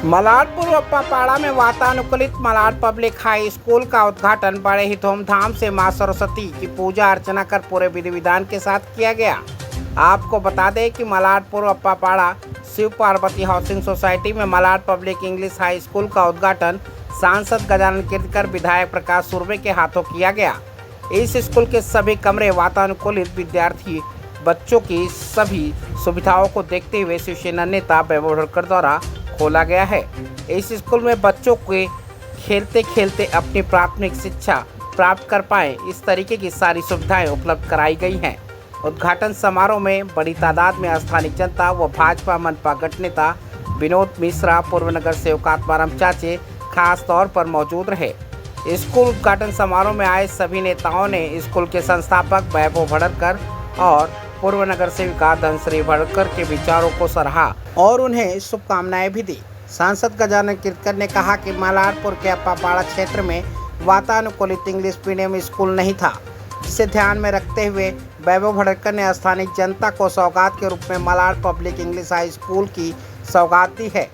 मलाडपुर अप्पापाड़ा में वातानुकूलित Malad public high school का उद्घाटन बड़े ही धूमधाम से मां सरस्वती की पूजा अर्चना कर पूरे विधि विधान के साथ किया गया। आपको बता दें कि मलाडपुर अप्पापाड़ा शिव पार्वती हाउसिंग सोसाइटी में Malad public English high school का उद्घाटन सांसद गजानन कीर्तिकर, विधायक प्रकाश सुर्वे के हाथों किया गया। इस स्कूल के सभी कमरे वातानुकूलित, विद्यार्थी बच्चों की सभी सुविधाओं को देखते हुए शिवसेना नेता वैभव भड़कर द्वारा खोला गया है। इस स्कूल में बच्चों के खेलते खेलते अपनी प्राथमिक शिक्षा प्राप्त कर पाएं, इस तरीके की सारी सुविधाएं उपलब्ध कराई गई हैं। उद्घाटन समारोह में बड़ी तादाद में स्थानीय जनता व भाजपा मनपा गठ नेता विनोद मिश्रा, पूर्व नगर सेवक आत्माराम चाचे खास तौर पर मौजूद रहे। स्कूल उद्घाटन समारोह में आए सभी नेताओं ने स्कूल के संस्थापक वैभव भड़कर और पूर्व नगर सेविका धनश्री भड़कर के विचारों को सराहा और उन्हें शुभकामनाएं भी दी। सांसद गजानन कीर्तिकर ने कहा कि मलाडपुर के अप्पापाड़ा क्षेत्र में वातानुकूलित इंग्लिश मीडियम स्कूल नहीं था, जिसे ध्यान में रखते हुए वैभव भड़कर ने स्थानीय जनता को सौगात के रूप में Malad public English high school की सौगात दी है।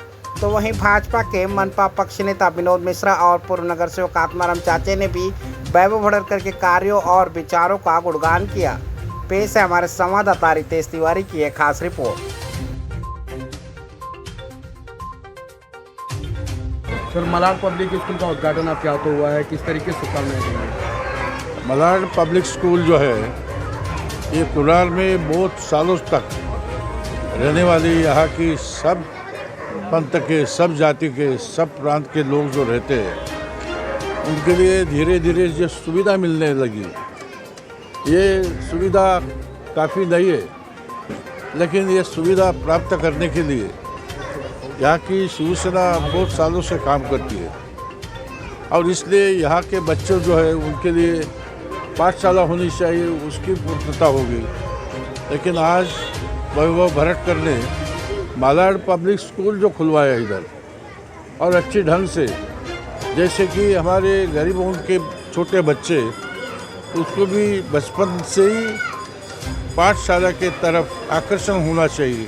तो वहीं भाजपा के मनपा पक्ष नेता विनोद मिश्रा और पूर्व नगर सेवक आत्माराम चाचे ने भी वैभव भड़कर के कार्यों और विचारों का गुणगान किया। पेश है हमारे संवाददाता रितेश तिवारी की एक खास report. Sir, Malad public school का उद्घाटन आप क्या तो हुआ है, किस तरीके से शुभकामनाएं देंगे? मलाड पब्लिक स्कूल जो है ये कुरान में बहुत सालों तक रहने वाली यहाँ की सब पंथ के, सब जाति के, सब प्रांत के लोग जो रहते हैं उनके लिए धीरे धीरे जो सुविधा मिलने लगी। ये सुविधा काफ़ी नहीं है, लेकिन ये सुविधा प्राप्त करने के लिए यहाँ की शिवसेना बहुत सालों से काम करती है और इसलिए यहाँ के बच्चे जो है उनके लिए पाठशाला होनी चाहिए, उसकी पूर्तता होगी। लेकिन आज वैभव भड़कर ने मलाड पब्लिक स्कूल जो खुलवाया इधर और अच्छी ढंग से, जैसे कि हमारे गरीबों के छोटे बच्चे उसको भी बचपन से ही पाठशाला के तरफ आकर्षण होना चाहिए,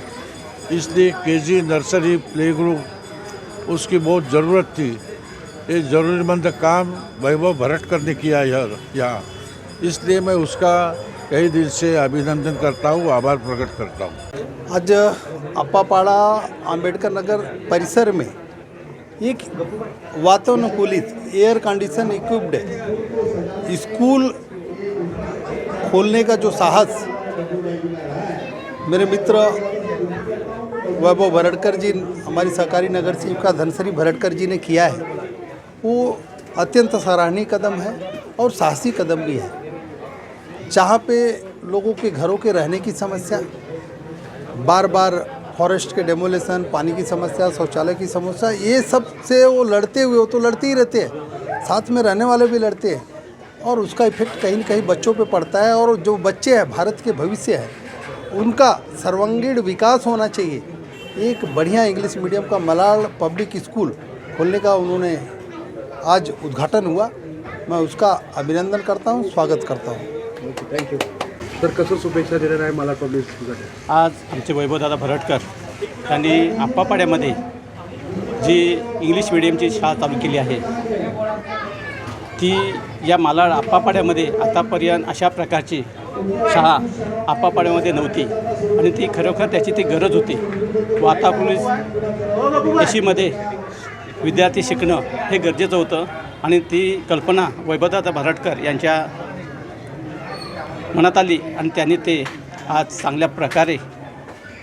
इसलिए केजी, नर्सरी, प्ले ग्रुप उसकी बहुत ज़रूरत थी। ये ज़रूरतमंद काम वैभव भड़कर ने किया यहाँ, इसलिए मैं उसका कई दिल से अभिनंदन करता हूँ, आभार प्रकट करता हूँ। आज अप्पापाड़ा अंबेडकर नगर परिसर में एक वातानुकूलित एयर कंडीशन इक्विप्ड स्कूल खोलने का जो साहस मेरे मित्र वैभव भड़कर जी, हमारी सहकारी नगर सेविका धनश्री भड़कर जी ने किया है, वो अत्यंत सराहनीय कदम है और साहसी कदम भी है। जहाँ पे लोगों के घरों के रहने की समस्या, बार बार फॉरेस्ट के डेमोलेशन, पानी की समस्या, शौचालय की समस्या, ये सब से वो लड़ते हुए, वो तो लड़ते ही रहते हैं, साथ में रहने वाले भी लड़ते हैं और उसका इफेक्ट कहीं न कहीं बच्चों पे पड़ता है। और जो बच्चे हैं, भारत के भविष्य है, उनका सर्वांगीण विकास होना चाहिए। एक बढ़िया इंग्लिश मीडियम का मलाड पब्लिक स्कूल खोलने का उन्होंने आज उद्घाटन हुआ, मैं उसका अभिनंदन करता हूँ, स्वागत करता हूँ। Thank you sir. कसं शुभेच्छा देणार आहे मलाड पब्लिक स्कूलसाठी? आज आमचे वैभवदादा भड़कर त्यांनी अप्पापाड्यामध्ये जी इंग्लिश मिडियमची शाळा चालू केली आहे, ती या मलाड अप्पापाड्यामध्ये आतापर्यंत अशा प्रकारची शाळा अप्पापाड्यामध्ये नव्हती आणि ती खरोखर त्याची ती गरज होती. वातानुकूलित एसीमध्ये विद्यार्थी शिकणं हे गरजेचं होतं आणि ती कल्पना वैभवदादा भड़कर यांच्या मनात आली आणि त्यांनी ते आज चांगल्या प्रकारे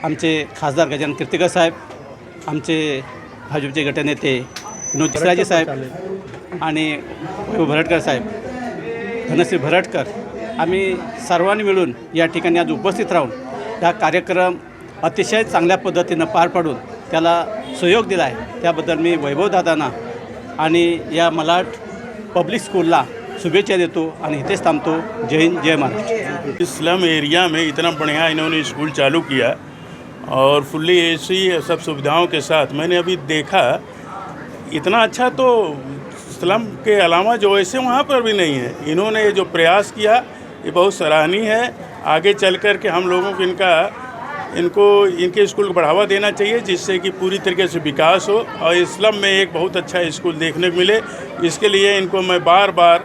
आमचे खासदार गजानन कीर्तिकर साहेब, आमचे भाजपचे गटनेते विनोद मिश्राजी साहेब आणि वैभव भड़कर साहेब, धनश्री भड़कर, आम्ही सर्वांनी मिळून या ठिकाणी आज उपस्थित राहून हा कार्यक्रम अतिशय चांगल्या पद्धतीनं पार पाडून त्याला सहयोग दिला आहे, त्याबद्दल मी वैभवदादांना आणि या मलाड पब्लिक स्कूलला शुभेच्छा देतो आणि इथेच थांबतो. जय हिंद, जय महाराष्ट्र. इस स्लम एरिया में इतना बढ़िया इन्होंने स्कूल चालू किया और फुल्ली एसी सब सुविधाओं के साथ मैंने अभी देखा, इतना अच्छा तो स्लम के अलावा जो ऐसे वहाँ पर भी नहीं है। इन्होंने जो प्रयास किया ये बहुत सराहनीय है। आगे चल कर के हम लोगों को इनका इनको इनके स्कूल को बढ़ावा देना चाहिए, जिससे कि पूरी तरीके से विकास हो और इस्लाम में एक बहुत अच्छा स्कूल देखने को मिले। इसके लिए इनको मैं बार बार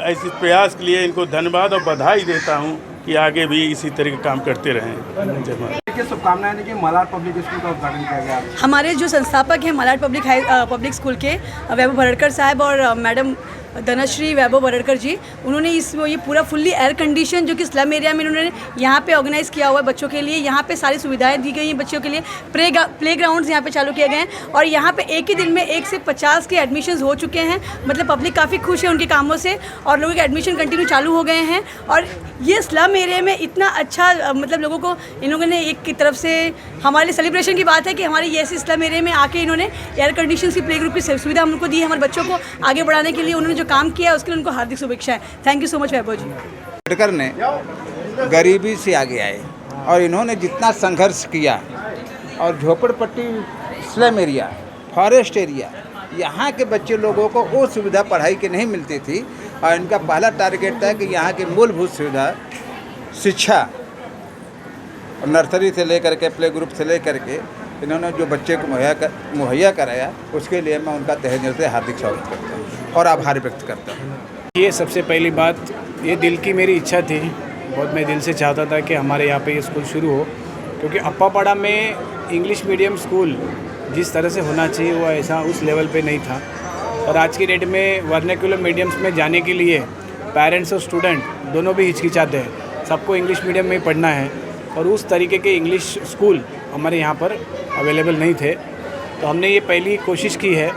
ऐसे प्रयास के लिए इनको धन्यवाद और बधाई देता हूँ कि आगे भी इसी तरह के काम करते रहें। जय माता। शुभकामनाएं देंगे। मलाड पब्लिक स्कूल का उद्घाटन किया गया। हमारे जो संस्थापक हैं मलाड पब्लिक स्कूल के वैभव भरड़कर साहब और मैडम धनश्री वैभव भरड़कर जी, उन्होंने ये पूरा फुल्ली एयर कंडीशन जो कि स्लम एरिया में उन्होंने यहाँ पे ऑर्गेनाइज़ किया हुआ है बच्चों के लिए। यहाँ पे सारी सुविधाएं दी गई हैं बच्चों के लिए। प्ले ग्राउंड्स यहाँ पे चालू किए गए हैं और यहाँ पे एक ही दिन में 1 से 50 के एडमिशन्स हो चुके हैं। मतलब पब्लिक काफ़ी खुश है उनके कामों से और लोगों के एडमिशन कंटिन्यू चालू हो गए हैं। और ये स्लम एरिया में इतना अच्छा मतलब लोगों को इन लोगों ने एक की तरफ से हमारे लिए सेलिब्रेशन की बात है कि हमारे ये ऐसे स्लम एरिया में आके इन्होंने एयर कंडीशन की प्ले ग्रुप की सुविधा हमको दी है। हमारे बच्चों को आगे बढ़ाने के लिए उन्होंने जो काम किया है उसके लिए उनको हार्दिक शुभेच्छाएं। थैंक यू सो मच वैभव जी। भरड़कर ने गरीबी से आगे आए और इन्होंने जितना संघर्ष किया और झोपड़पट्टी, स्लम एरिया, फॉरेस्ट एरिया, यहाँ के बच्चे लोगों को वो सुविधा पढ़ाई की नहीं मिलती थी और इनका पहला टारगेट था कि यहाँ की मूलभूत सुविधा शिक्षा, नर्सरी से लेकर के प्ले ग्रुप से लेकर के इन्होंने जो बच्चे को मुहैया कराया, उसके लिए मैं उनका तहे दिल से हार्दिक स्वागत करता हूँ और आभार व्यक्त करता हूँ। ये सबसे पहली बात, ये दिल की मेरी इच्छा थी, बहुत मैं दिल से चाहता था कि हमारे यहाँ पे ये स्कूल शुरू हो, क्योंकि अप्पापाड़ा में इंग्लिश मीडियम स्कूल जिस तरह से होना चाहिए वो ऐसा उस लेवल पे नहीं था। और आज की डेट में वर्नाक्युलर मीडियम्स में जाने के लिए पेरेंट्स और स्टूडेंट दोनों भी हिचकिचाते हैं। सबको इंग्लिश मीडियम में ही पढ़ना है और उस तरीके के इंग्लिश स्कूल हमारे यहाँ पर अवेलेबल नहीं थे। तो हमने ये पहली कोशिश की है।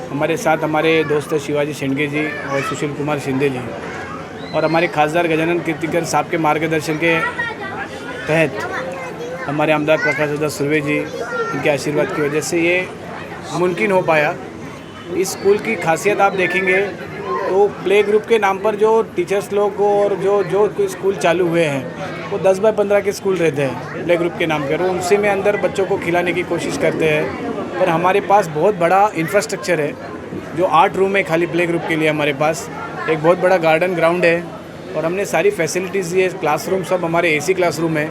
हमारे साथ हमारे दोस्त शिवाजी शेंडगे जी और सुशील कुमार शिंदे जी और हमारे खासदार गजानन कीर्तिकर साहब के मार्गदर्शन के तहत हमारे आमदार प्रकाश दादा सुर्वे जी, इनके आशीर्वाद की वजह से ये मुमकिन हो पाया। इस स्कूल की खासियत आप देखेंगे तो प्ले ग्रुप के नाम पर जो टीचर्स लोग और जो स्कूल चालू हुए हैं वो 10 बाय 15 के स्कूल रहते हैं प्ले ग्रुप के नाम पर। वो उसी में अंदर बच्चों को खिलाने की कोशिश करते हैं। पर हमारे पास बहुत बड़ा इंफ्रास्ट्रक्चर है, जो 8 रूम है खाली प्ले ग्रुप के लिए। हमारे पास एक बहुत बड़ा गार्डन ग्राउंड है और हमने सारी फैसिलिटीज़ दी है। क्लासरूम सब हमारे AC क्लासरूम है।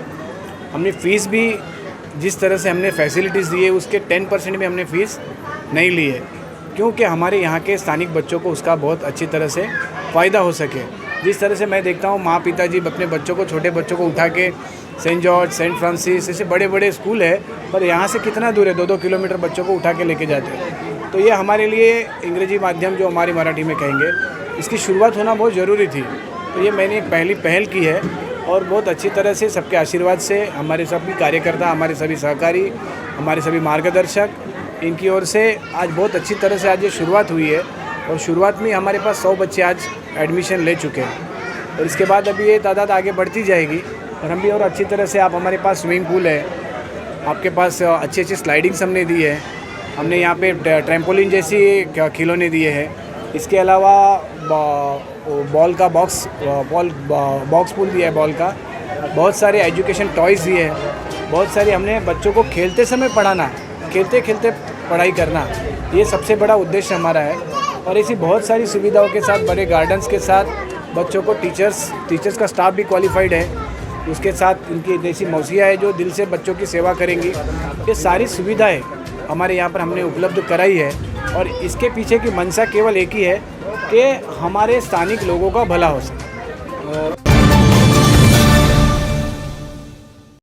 हमने फ़ीस भी जिस तरह से हमने फैसिलिटीज़ दी है उसके 10% में हमने फ़ीस नहीं ली है, क्योंकि हमारे यहाँ के स्थानिक बच्चों को उसका बहुत अच्छी तरह से फ़ायदा हो सके। जिस तरह से मैं देखता हूँ माँ पिताजी अपने बच्चों को, छोटे बच्चों को उठा के सेंट जॉर्ज, सेंट फ्रांसिस ऐसे बड़े बड़े स्कूल है, पर यहाँ से कितना दूर है, 2-2 किलोमीटर बच्चों को उठा के लेके जाते हैं। तो ये हमारे लिए अंग्रेजी माध्यम जो हमारी मराठी में कहेंगे, इसकी शुरुआत होना बहुत ज़रूरी थी। तो ये मैंने एक पहल की है और बहुत अच्छी तरह से सबके आशीर्वाद से हमारे सभी कार्यकर्ता, हमारे सभी सहकारी, हमारे सभी मार्गदर्शक, इनकी ओर से आज बहुत अच्छी तरह से आज ये शुरुआत हुई है। और शुरुआत में हमारे पास 100 बच्चे आज एडमिशन ले चुके हैं और इसके बाद अभी ये तादाद आगे बढ़ती जाएगी। और हम भी और अच्छी तरह से, आप हमारे पास स्विमिंग पूल है, आपके पास अच्छी स्लाइडिंग्स हमने दी है, हमने यहाँ पे ट्रैम्पोलिन जैसी खिलौने दिए हैं। इसके अलावा बॉल का बॉक्स पूल दिया है, बॉल का बहुत सारे एजुकेशन टॉयज़ दिए हैं। बहुत सारी हमने बच्चों को खेलते समय पढ़ाना, खेलते खेलते पढ़ाई करना, ये सबसे बड़ा उद्देश्य हमारा है। और ऐसी बहुत सारी सुविधाओं के साथ, बड़े गार्डन्स के साथ बच्चों को टीचर्स का स्टाफ भी क्वालिफाइड है। उसके साथ इनकी देसी मौसिया है जो दिल से बच्चों की सेवा करेंगी। ये सारी सुविधाएं हमारे यहाँ पर हमने उपलब्ध कराई है और इसके पीछे की मंशा केवल एक ही है कि हमारे स्थानिक लोगों का भला हो सके।